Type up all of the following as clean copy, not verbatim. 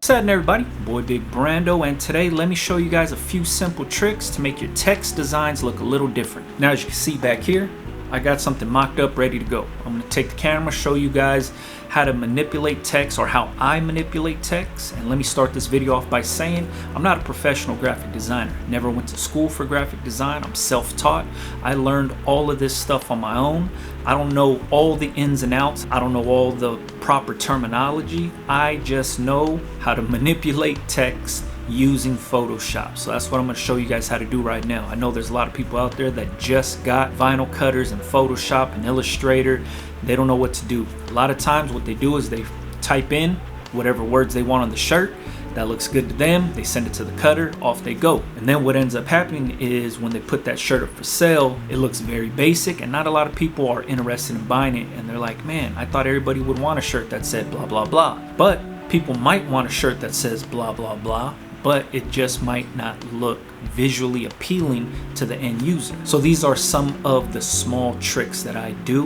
What's happening, everybody? Boy Big Brando, and today let me show you guys a few simple tricks to make your text designs look a little different. Now, as you can see back here, I got something mocked up ready to go. I'm going to take the camera, show you guys how to manipulate text, or how I manipulate text. And let me start this video off by saying I'm not a professional graphic designer. Never went to school for graphic design. I'm self-taught. I learned all of this stuff on my own. I don't know all the ins and outs. I don't know all the proper terminology. I just know how to manipulate text using Photoshop. So that's what I'm going to show you guys how to do right now. I know there's a lot of people out there that just got vinyl cutters and Photoshop and Illustrator. They don't know what to do. A lot of times what they do is they type in whatever words they want on the shirt. That looks good to them. They send it to the cutter, off they go. And then what ends up happening is when they put that shirt up for sale, it looks very basic and not a lot of people are interested in buying it. And they're like, man, I thought everybody would want a shirt that said blah, blah, blah. But people might want a shirt that says blah, blah, blah, but it just might not look visually appealing to the end user. So these are some of the small tricks that I do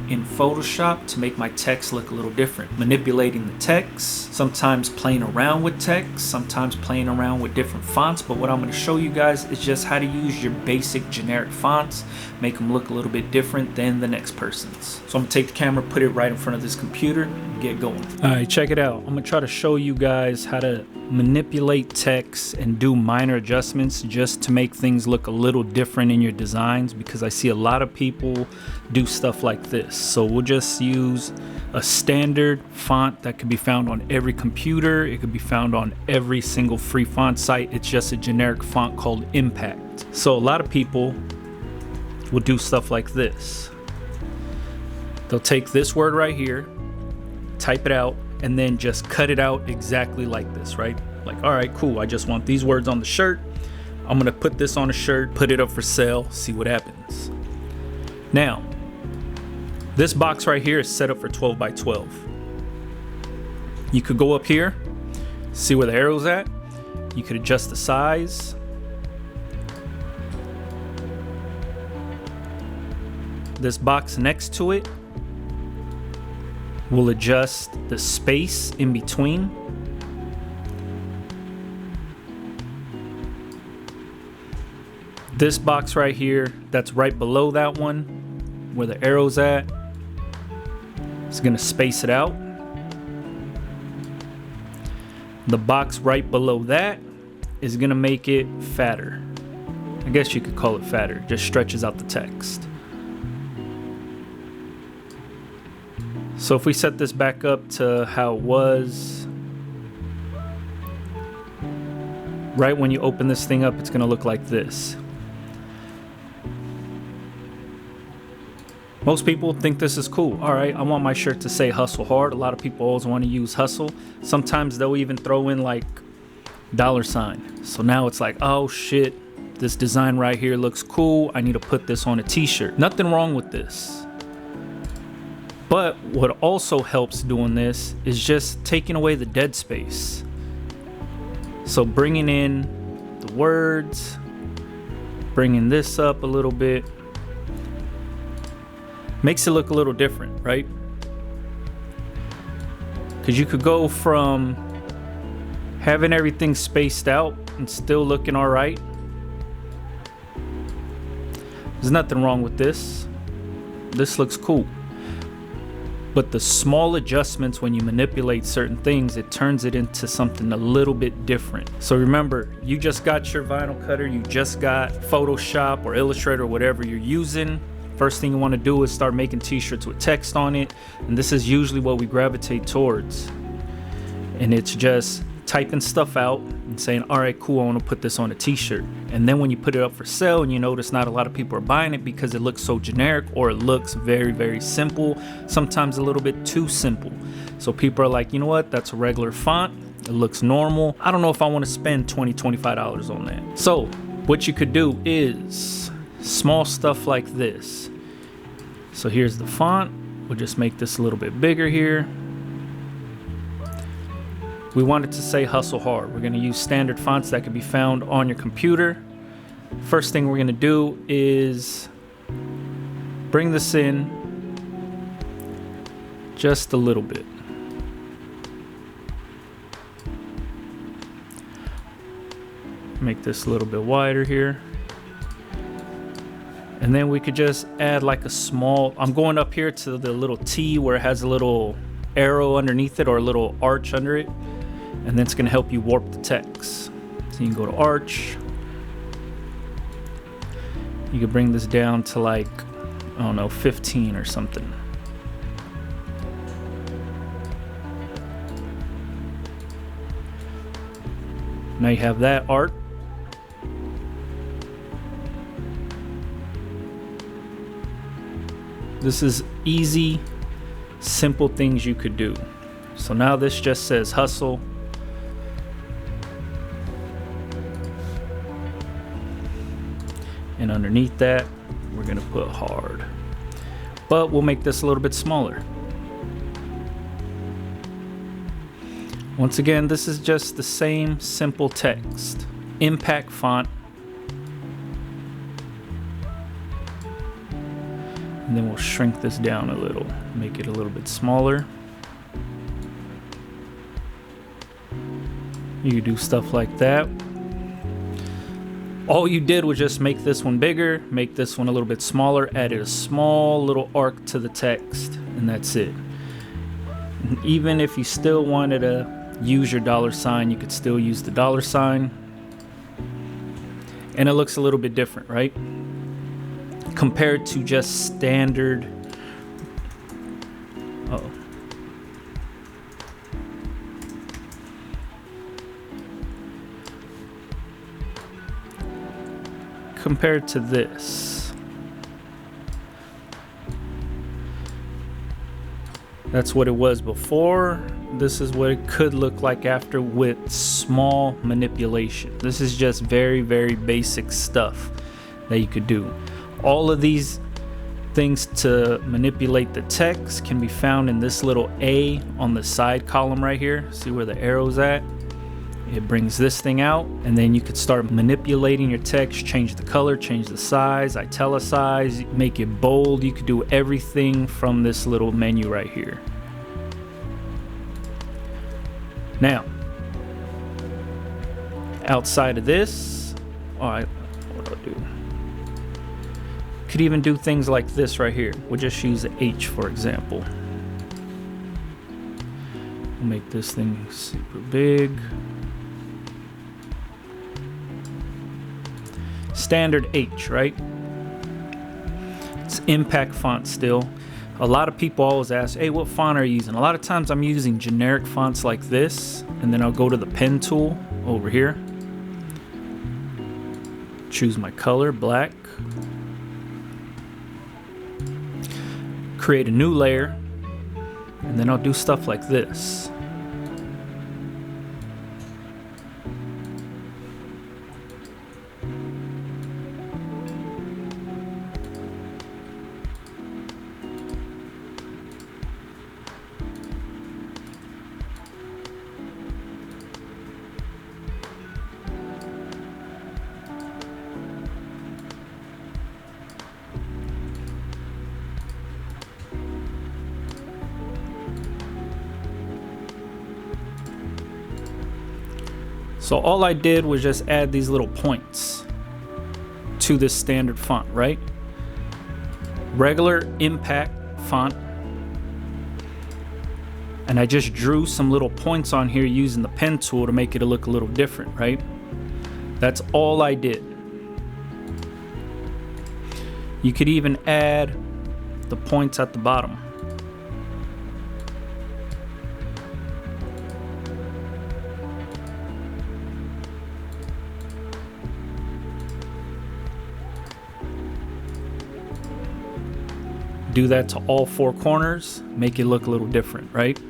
in Photoshop to make my text look a little different. Manipulating the text, sometimes playing around with text, sometimes playing around with different fonts. But what I'm going to show you guys is just how to use your basic generic fonts, make them look a little bit different than the next person's. So I'm going to take the camera, put it right in front of this computer, and get going. All right, check it out. I'm going to try to show you guys how to manipulate text and do minor adjustments just to make things look a little different in your designs, because I see a lot of people do stuff like this. So we'll just use a standard font that could be found on every computer. It could be found on every single free font site. It's just a generic font called Impact. So a lot of people will do stuff like this. They'll take this word right here, type it out, and then just cut it out exactly like this, right? Like, all right, cool. I just want these words on the shirt. I'm gonna put this on a shirt, put it up for sale, see what happens. Now, this box right here is set up for 12 by 12. You could go up here, see where the arrow's at. You could adjust the size. This box next to it will adjust the space in between. This box right here, that's right below that one, where the arrow's at, it's gonna space it out. The box right below that is gonna make it fatter. I guess you could call it fatter, just stretches out the text. So if we set this back up to how it was, right when you open this thing up, it's gonna look like this. Most people think this is cool. All right, I want my shirt to say hustle hard. A lot of people always want to use hustle. Sometimes they'll even throw in like $sign. So now it's like, oh shit, this design right here looks cool. I need to put this on a t-shirt. Nothing wrong with this. But what also helps doing this is just taking away the dead space. So bringing in the words, bringing this up a little bit, makes it look a little different, right? Because you could go from having everything spaced out and still looking all right. There's nothing wrong with this. This looks cool. But the small adjustments when you manipulate certain things, it turns it into something a little bit different. So remember, you just got your vinyl cutter, you just got Photoshop or Illustrator or whatever you're using. First thing you want to do is start making t-shirts with text on it, and this is usually what we gravitate towards. And it's just typing stuff out and saying, all right, cool, I want to put this on a t-shirt. And then when you put it up for sale and you notice not a lot of people are buying it because it looks so generic, or it looks very, very simple, sometimes a little bit too simple. So people are like, you know what, that's a regular font, it looks normal. I don't know if I want to spend $20, $25 on that. So what you could do is small stuff like this. So here's the font. We'll just make this a little bit bigger here. We want it to say hustle hard. We're going to use standard fonts that can be found on your computer. First thing we're going to do is bring this in just a little bit. Make this a little bit wider here. And then we could just add like a small, I'm going up here to the little T where it has a little arrow underneath it or a little arch under it. And then it's gonna help you warp the text. So you can go to arch. You can bring this down to like, I don't know, 15 or something. Now you have that art. This is easy, simple things you could do. So now this just says hustle. And underneath that, we're gonna put hard. But we'll make this a little bit smaller. Once again, this is just the same simple text. Impact font. And then we'll shrink this down a little, make it a little bit smaller. You can do stuff like that. All you did was just make this one bigger, make this one a little bit smaller, added a small little arc to the text, and that's it. And even if you still wanted to use your $sign, you could still use the $sign. And it looks a little bit different, right? Compared to just standard. Uh-oh. Compared to this. That's what it was before. This is what it could look like after with small manipulation. This is just very, very basic stuff that you could do. All of these things to manipulate the text can be found in this little A on the side column right here. See where the arrow's at? It brings this thing out, and then you could start manipulating your text, change the color, change the size, italicize, make it bold. You could do everything from this little menu right here. Now, outside of this, all right, what I'll do. Could even do things like this right here. We'll just use the H for example. We'll make this thing super big. Standard H, right? It's impact font still. A lot of people always ask, hey, what font are you using? A lot of times I'm using generic fonts like this, and then I'll go to the pen tool over here. Choose my color, black. Create a new layer, and then I'll do stuff like this. So all I did was just add these little points to this standard font, right? Regular impact font. And I just drew some little points on here using the pen tool to make it look a little different, right? That's all I did. You could even add the points at the bottom. Do that to all four corners, make it look a little different, right?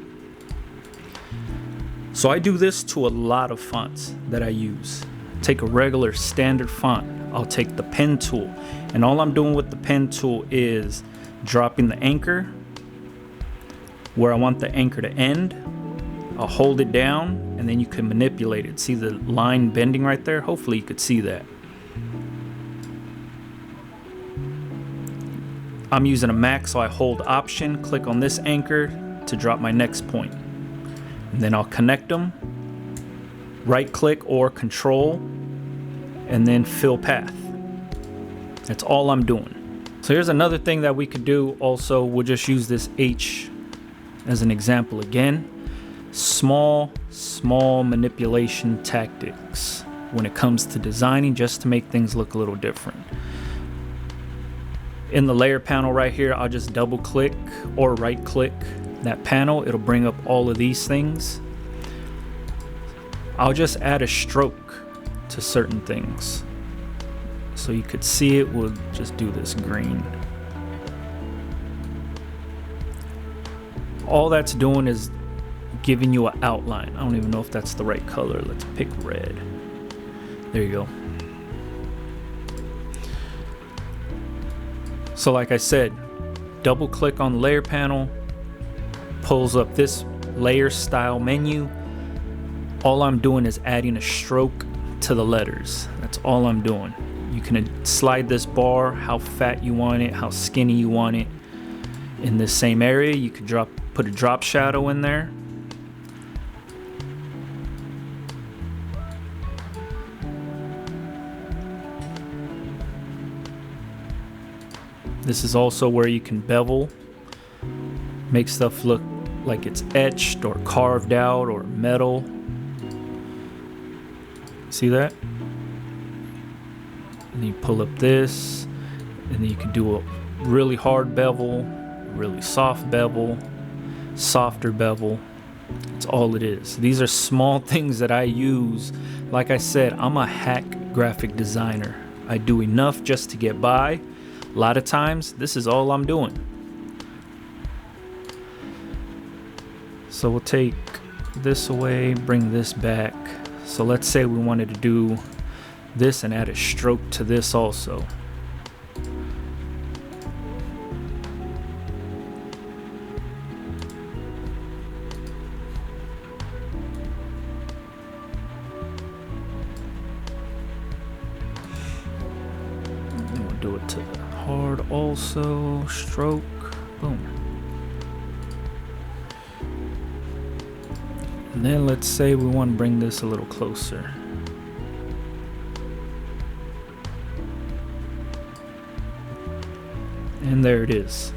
So I do this to a lot of fonts that I use. Take a regular standard font, I'll take the pen tool, and all I'm doing with the pen tool is dropping the anchor where I want the anchor to end. I'll hold it down, and then you can manipulate it. See the line bending right there? Hopefully you could see that. I'm using a Mac, so I hold Option, click on this anchor to drop my next point. And then I'll connect them, right click or Control, and then fill path. That's all I'm doing. So here's another thing that we could do also. We'll just use this H as an example again. Small manipulation tactics when it comes to designing, just to make things look a little different. In the layer panel right here, I'll just double click or right click that panel. It'll bring up all of these things. I'll just add a stroke to certain things. So you could see it, we'll just do this green. All that's doing is giving you an outline. I don't even know if that's the right color. Let's pick red. There you go. So like I said, double click on the layer panel, pulls up this layer style menu. All I'm doing is adding a stroke to the letters. That's all I'm doing. You can slide this bar how fat you want it, how skinny you want it. In this same area, you could put a drop shadow in there. This is also where you can bevel, make stuff look like it's etched or carved out or metal. See that? And then you pull up this, and then you can do a really hard bevel, really soft bevel, softer bevel. That's all it is. These are small things that I use. Like I said, I'm a hack graphic designer. I do enough just to get by. A lot of times, this is all I'm doing. So we'll take this away, bring this back. So let's say we wanted to do this and add a stroke to this also. And we'll do it to the hard also, stroke, boom. And then let's say we want to bring this a little closer. And there it is.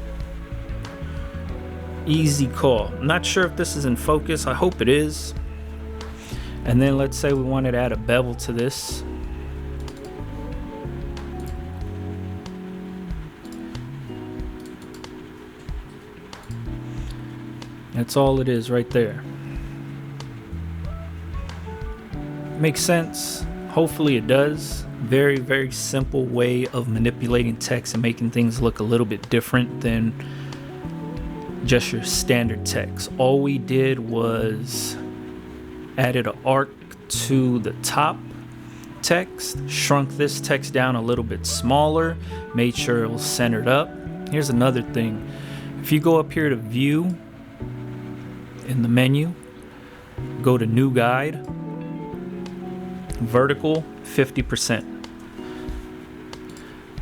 Easy call. I'm not sure if this is in focus. I hope it is. And then let's say we wanted to add a bevel to this. That's all it is right there. Makes sense? Hopefully it does. Very, very simple way of manipulating text and making things look a little bit different than just your standard text. All we did was added an arc to the top text, shrunk this text down a little bit smaller, made sure it was centered up. Here's another thing. If you go up here to view in the menu, go to new guide, vertical 50%.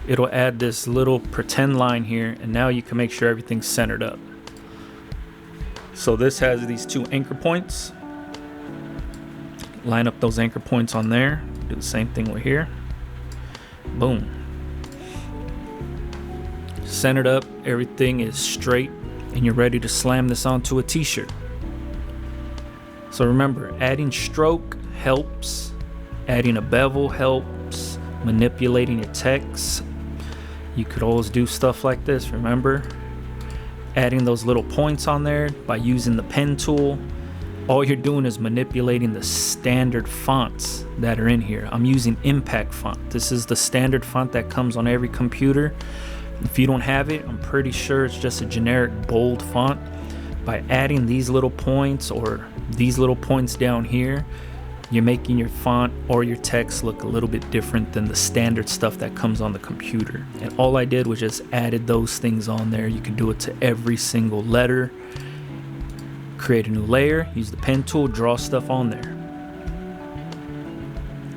It'll add this little pretend line here, and now you can make sure everything's centered up. So this has these two anchor points. Line up those anchor points on there. Do the same thing with here. Boom. Centered up, everything is straight, and you're ready to slam this onto a t-shirt. So remember, adding stroke helps. Adding a bevel helps. Manipulating your text. You could always do stuff like this, remember? Adding those little points on there by using the pen tool. All you're doing is manipulating the standard fonts that are in here. I'm using Impact font. This is the standard font that comes on every computer. If you don't have it, I'm pretty sure it's just a generic bold font. By adding these little points or these little points down here, you're making your font or your text look a little bit different than the standard stuff that comes on the computer. And all I did was just added those things on there. You can do it to every single letter. Create a new layer, use the pen tool, draw stuff on there.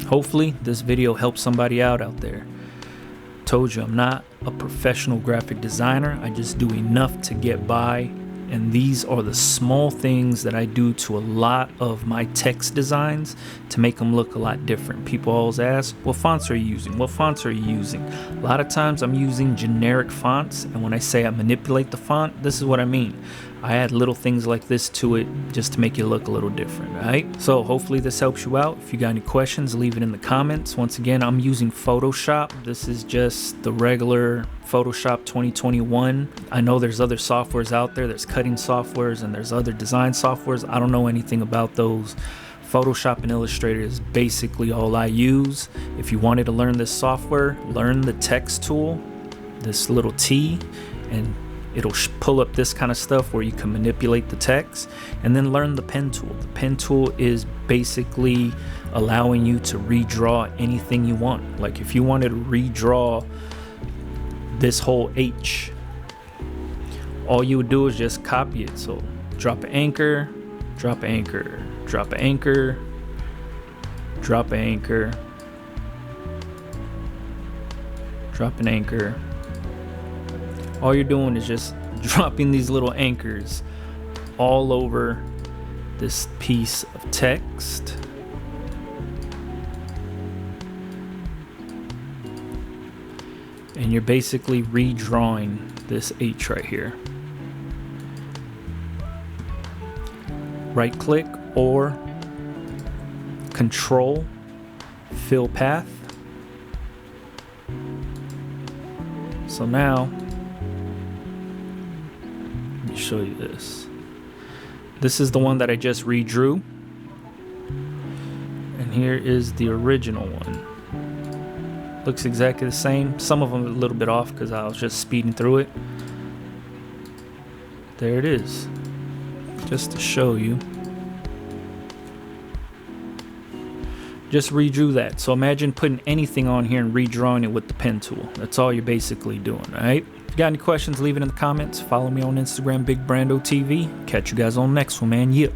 Hopefully this video helps somebody out there. Told you I'm not a professional graphic designer. I just do enough to get by And these are the small things that I do to a lot of my text designs to make them look a lot different. People always ask, what fonts are you using? What fonts are you using? A lot of times I'm using generic fonts, and when I say I manipulate the font, this is what I mean. I add little things like this to it just to make it look a little different, right? So hopefully this helps you out. If you got any questions, leave it in the comments. Once again, I'm using Photoshop. This is just the regular Photoshop 2021. I know there's other softwares out there. There's cutting softwares and there's other design softwares. I don't know anything about those. Photoshop and Illustrator is basically all I use. If you wanted to learn this software, learn the text tool, this little T, and it'll pull up this kind of stuff where you can manipulate the text, and then learn the pen tool. The pen tool is basically allowing you to redraw anything you want. Like if you wanted to redraw this whole H, all you would do is just copy it. So drop an anchor, drop an anchor, drop an anchor, drop an anchor, drop an anchor. All you're doing is just dropping these little anchors all over this piece of text. And you're basically redrawing this H right here. Right click or Control, fill path. So now, show you this. This is the one that I just redrew, and here is the original one. Looks exactly the same. Some of them are a little bit off because I was just speeding through it. There it is, just to show you. Just redrew that. So imagine putting anything on here and redrawing it with the pen tool. That's all you're basically doing, all right? If you got any questions, leave it in the comments. Follow me on Instagram, Big Brando TV. Catch you guys on the next one, man. Yeah.